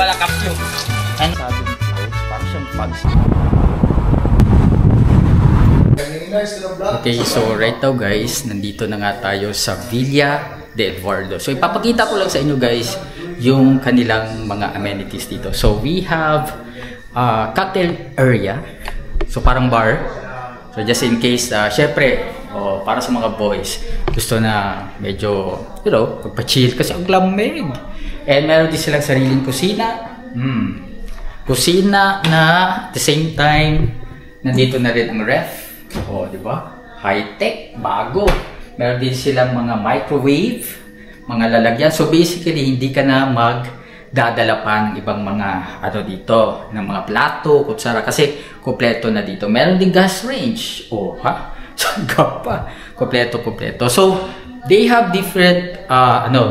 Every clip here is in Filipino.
pala kapyo. Ano sabi ng clouds? Parang siyang fog. Okay, so right now guys, nandito na nga tayo sa Villa de Eduardo. So ipapakita ko lang sa inyo guys yung kanilang mga amenities dito. So we have cocktail area. So parang bar. So just in case, syempre, para sa mga boys, gusto na medyo, you know, magpa-chill kasi ang lamig. And meron din silang sariling kusina. Kusina na at the same time, nandito na rin ang ref. Di ba? High-tech, bago. Meron din silang mga microwave, mga lalagyan. So basically, hindi ka na magdadala pa ng ibang mga dito, ng mga plato, kutsara, kasi kompleto na dito. Meron din gas range. Saan ka pa? Kompleto. So they have different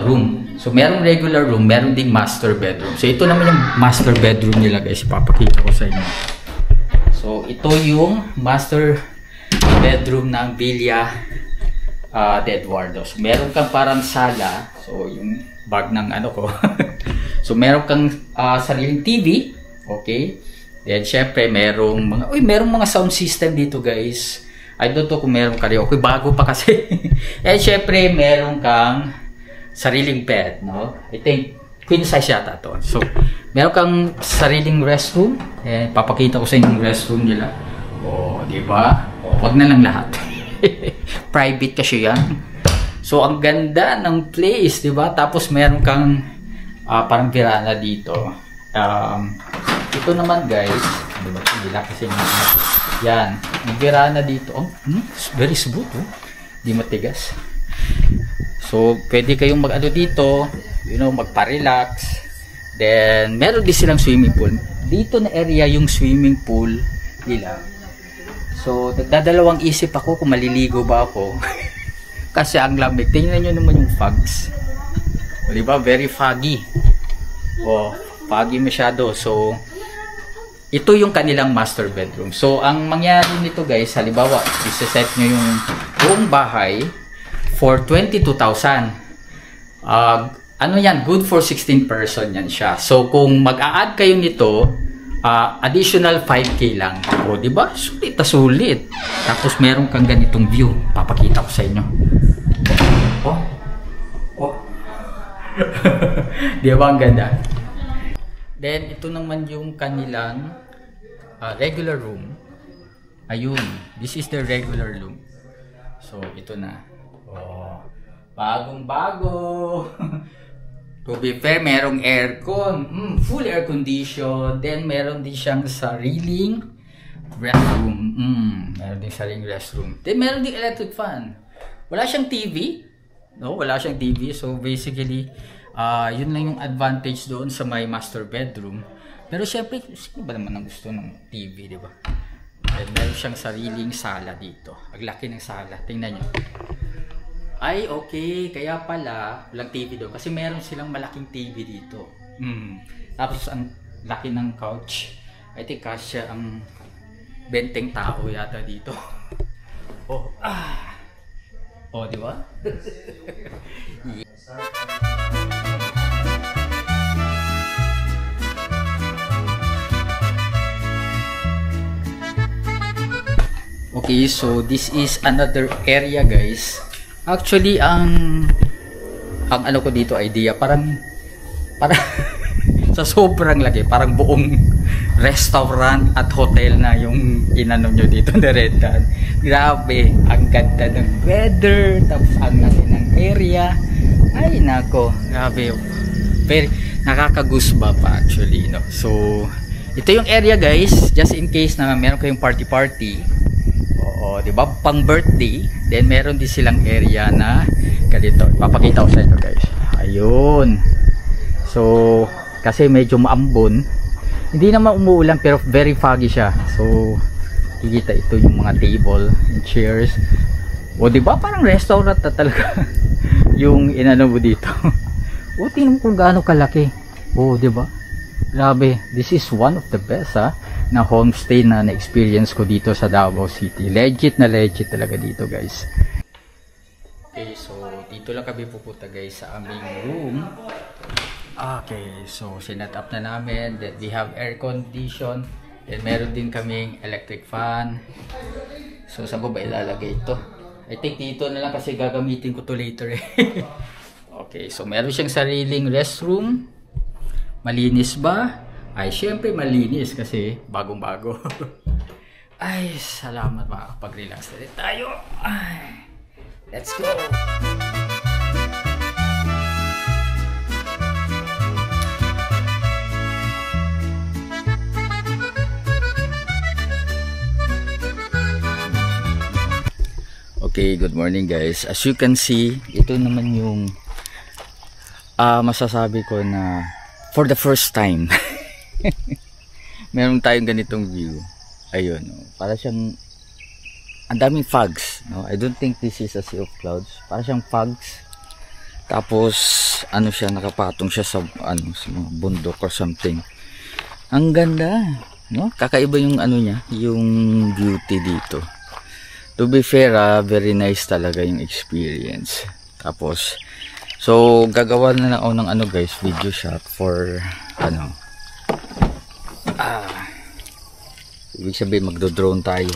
room. So merong regular room, meron ding master bedroom. So ito naman yung master bedroom nila guys, ipapakita ko sa inyo. So ito yung master bedroom ng Villa de Eduardo. So meron kang parang sala. So yung bag ng ko. So meron kang sariling TV, okay? Then syempre merong mga sound system dito guys. I don't know kung meron karaoke, bago pa kasi. And syempre meron kang sariling bed, no? I think queen size yata to. So meron kang sariling restroom. Papakita ko sa inyo yung restroom nila. Di ba? Wag na lang lahat. Private kasi yan. So ang ganda ng place, di ba? Tapos meron kang parang veranda dito. Ito naman guys, di ba? Hindi kasi yan. May veranda dito. Very smooth, di matigas. So pwede kayong dito, you know, magpa-relax. Then meron din silang swimming pool. Dito na area yung swimming pool nila. So nagdadalawang isip ako kung maliligo ba ako. Kasi ang lamig. Tingnan nyo naman yung fogs. Di ba? Very foggy. Foggy masyado. So ito yung kanilang master bedroom. So ang mangyari nito guys, halimbawa isa-set nyo yung buong bahay for 22,000. Yan? Good for 16 person yan siya. So kung mag-a-add kayo nito, additional 5K lang. Di ba? Sulit na sulit. Tapos meron kang ganitong view. Papakita ko sa inyo. Di ba ang ganda? Then ito naman yung kanilang regular room. Ayun. This is the regular room. So ito na. Bagong bago. To be fair, merong aircon. Full air condition. Then, meron din siyang sariling restroom. Meron din sariling restroom. Then, meron din electric fan. Wala siyang TV. No, wala siyang TV. So, basically, yun lang yung advantage doon sa my master bedroom. Pero, syempre, sino ba naman ang gusto ng TV, di ba? Then, meron siyang sariling sala dito. Ang laki ng sala. Tingnan nyo. Ay, okay. Kaya pala, walang TV doon. Kasi meron silang malaking TV dito. Tapos, ang laki ng couch. I think kasya ang 20 tao yata dito. Di ba? Okay, so this is another area guys. Actually, ang ko dito idea, parang sa sobrang laki, parang buong restaurant at hotel na yung inano nyo dito na rentan. Grabe, ang ganda ng weather, tapos ang laki ng area. Ay nako, grabe. Very nakaka-goosebump pa actually, no. So, ito yung area guys, just in case na meron kayong party. Di ba? Pang birthday. Then meron din silang area na ganito. Papakita ko sa inyo guys. Ayun. So, kasi medyo maambon. Hindi naman umuulan pero very foggy siya. So, kikita ito yung mga table and chairs. Di ba? Parang restaurant na talaga yung inano mo dito. Tingnan mo kung gaano kalaki. Di ba? Grabe. This is one of the best na homestay na na-experience ko dito sa Davao City. Legit na legit talaga dito guys. Okay, so dito lang kami pupunta guys sa aming room. Okay, so sinet up na namin. Then we have air condition. Then meron din kaming electric fan. So saan ko ba ilalagay ito? I think dito na lang kasi gagamitin ko to later eh. Okay, so meron siyang sariling restroom. Malinis ba? Ay, syempre malinis kasi bagong-bago. Ay, salamat, makakapag-relax na rin tayo. Ay, let's go! Okay, good morning guys. As you can see, ito naman yung masasabi ko na for the first time meron tayong ganitong view. Ayun, no? Para siyang ang daming fogs, no? I don't think this is a sea of clouds. Para siyang fogs. Tapos ano siya, nakapatong siya sa ano, sa mga bundok or something. Ang ganda, no? Kakaiba yung ano niya, yung beauty dito. To be fair, very nice talaga yung experience. Tapos so gagawa na lang ako ng ano guys, video shot for ano, ibig sabihin magdo-drone tayo.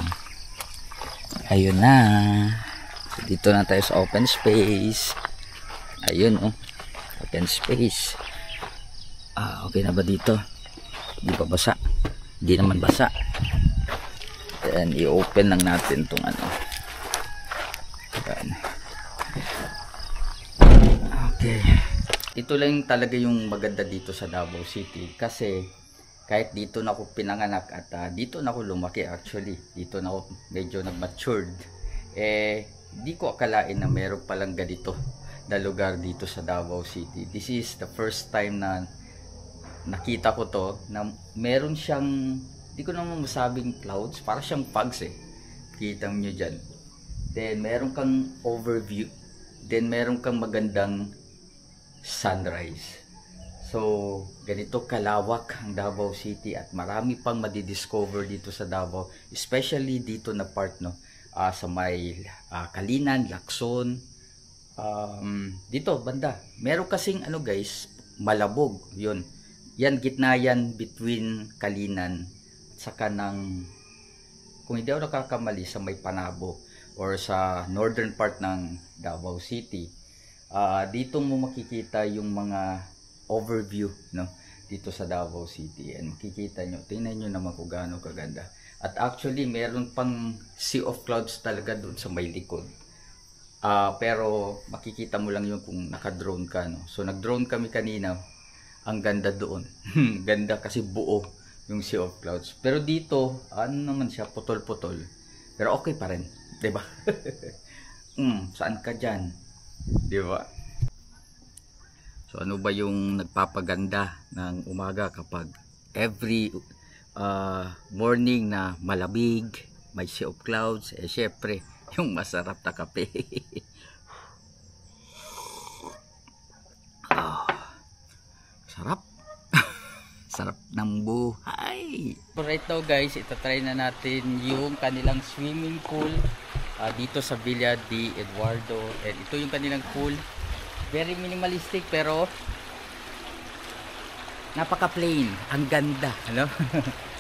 Ayun na. So, dito na tayo sa open space. Ayun oh, open space. Okay na ba dito? Hindi pa basa? Hindi naman basa. Then i-open lang natin tong ano. Ayan. Okay. Ito lang talaga yung maganda dito sa Davao City kasi kahit dito na ako pinanganak at dito na ako lumaki actually. Dito na ako medyo nag-matured. Di ko akalain na meron palang ganito na lugar dito sa Davao City. This is the first time na nakita ko to na meron siyang, di ko naman masabing clouds, para siyang fogs eh. Kita nyo dyan. Then meron kang overview. Then meron kang magandang sunrise. So ganito kalawak ang Davao City at marami pang madidiscover dito sa Davao, especially dito na part, no, sa may Kalinan, Lacson, dito banda meron kasing ano guys, Malabog. Yun, yan, gitna yan between Kalinan at saka ng, kung hindi ako nakakamali, sa may Panabo or sa northern part ng Davao City. Dito mo makikita yung mga overview, no, dito sa Davao City. And makikita nyo, tingnan nyo naman kung gaano kaganda. At actually meron pang sea of clouds talaga doon sa may likod. Pero makikita mo lang yun kung naka-drone ka, no. So nag-drone kami kanina. Ang ganda doon. Ganda kasi buo yung sea of clouds. Pero dito ano naman siya, putol-putol. Pero okay pa rin, 'di ba? Saan ka diyan? 'Di ba? So ano ba yung nagpapaganda ng umaga kapag every morning na malamig, may sea of clouds, syempre yung masarap na kape. Sarap. Sarap ng buhay. So right now guys, itatry na natin yung kanilang swimming pool dito sa Villa de Eduardo. And ito yung kanilang pool. Very minimalistic pero napaka plain. Ang ganda, ano?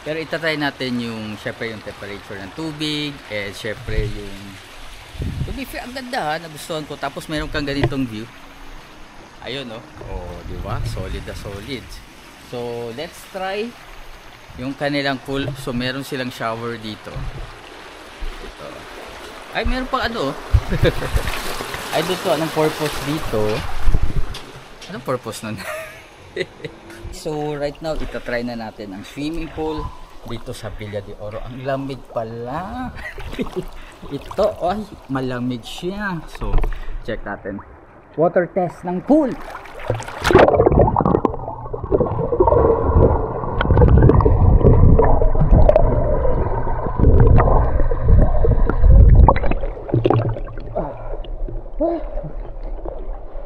Pero itatry natin yung syempre yung temperature ng tubig, syempre yung tubig, ang ganda, nagustuhan ko. Tapos meron kang ganitong view. Ayun, no? Oh, di ba? Solid na solid. So, let's try yung kanilang pool. So, meron silang shower dito. Ito. Ay, meron pang ano. Ay, dito, anong purpose dito? Anong purpose nun? So, right now, itatry na natin ang swimming pool dito sa Villa de Oro. Ang lamig pala. Ito, ay, malamig siya. So, check natin. Water test ng pool.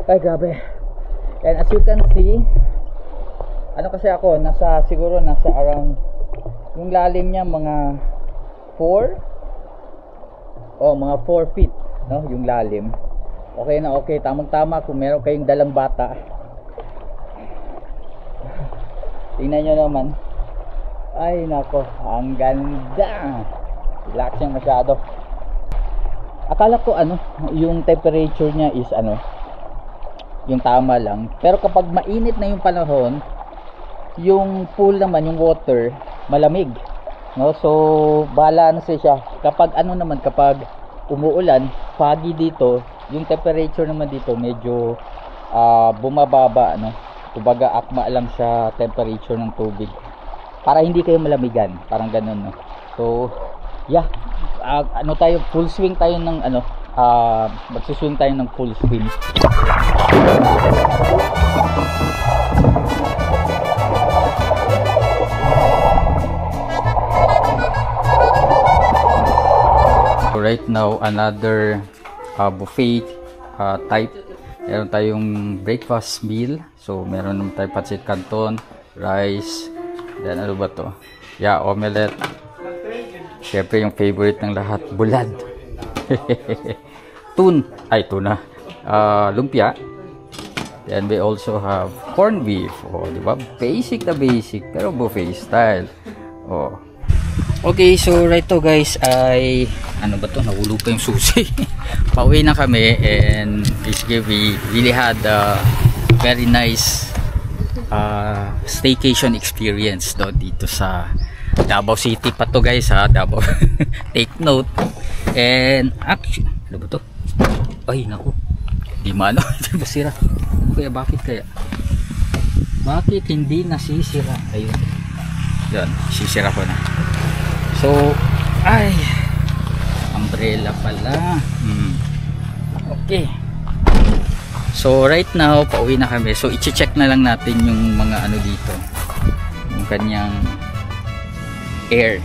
Ay, grabe. And as you can see, ano kasi ako, siguro nasa around, yung lalim niya mga 4 feet, no, yung lalim. Okay na okay, tamang tama kung meron kayong dalang bata. Tingnan nyo naman. Ay nako, ang ganda. Relaxing masyado. Akala ko yung temperature niya is yung tama lang. Pero kapag mainit na yung panahon, yung pool naman, yung water, malamig. No? So, bahala na siya. Kapag kapag umuulan, foggy dito, yung temperature naman dito medyo bumababa, kumbaga akma lang sa temperature ng tubig. Para hindi kayo malamigan, parang ganun, no? So, yeah. Tayo, full swing tayo ng magsuswing tayo ng full swing. So right now, another buffet type. Meron tayong breakfast meal. So meron naman tayong pancit canton, rice, then ano ba to? Yeah, omelette. Siyempre yung favorite ng lahat, bulad. Tuna. Lumpia. Then we also have corned beef. Oh, di ba? Basic na basic, pero buffet style. Oh. Okay, so right to guys ay ano ba to? Nahulog pa yung susi. Pauwi na kami, and basically we really had a very nice staycation experience dito sa Davao City pa to guys, ha. Davao. Take note. And actually, ano ba to? Ay naku, di mano. Di ba sira? Kaya bakit kaya? Bakit hindi nasisira? Ayun. Yan, sisira ko na. So, ay, umbrella pala. Okay. So right now, pauwi na kami. So i-check na lang natin yung mga dito. Yung kanyang air.